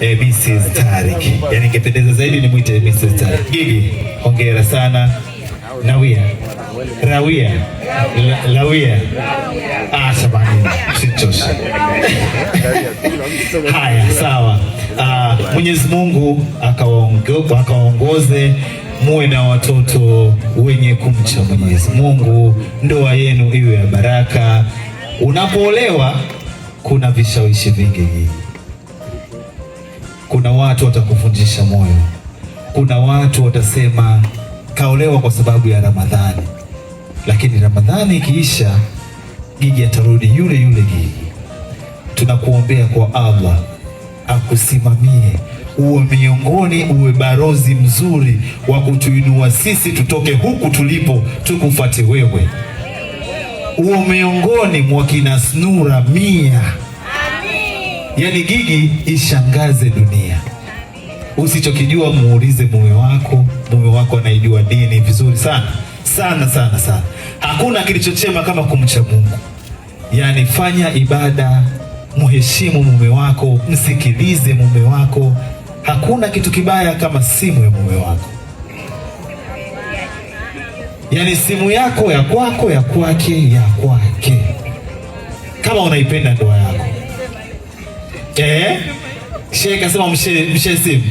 Mrs. Tariq. Yani ingependeza zaidi ni mwite Mrs. Tariq. Gigi, hongera sana. Lawia. Sabani, sichosha. Haya, sawa. Mwenyezi Mungu akawaongoze muwe na watoto wenye kumcha Mwenyezi Mungu, ndoa yenu iwe ya baraka. Unapoolewa kuna vishawishi vingi. Kuna watu watakuvunjisha moyo. Kuna watu watasema kaolewa kwa sababu ya Ramadhani. Lakini Ramadhani ikiisha, Gigi atarudi yule Gigi. Tunakuombea kwa Allah akusimamie, uwe barozi mzuri wa kutuinua sisi tutoke huku tulipo tukufuate wewe. Uwe miongoni mwa kina Snura 100. Yani Gigi ishangaze dunia. Usichokijua muulize mume wako anaijua dini vizuri sana. Hakuna kilichochema kama kumcha Mungu. Yani fanya ibada, muheshimu mume wako, msikilize mume wako. Hakuna kitu kibaya kama simu ya mume wako. Yani simu yako ya kwako, ya kwake. Kama unaipenda ndoa yako. Sheikh kasema mshe simu.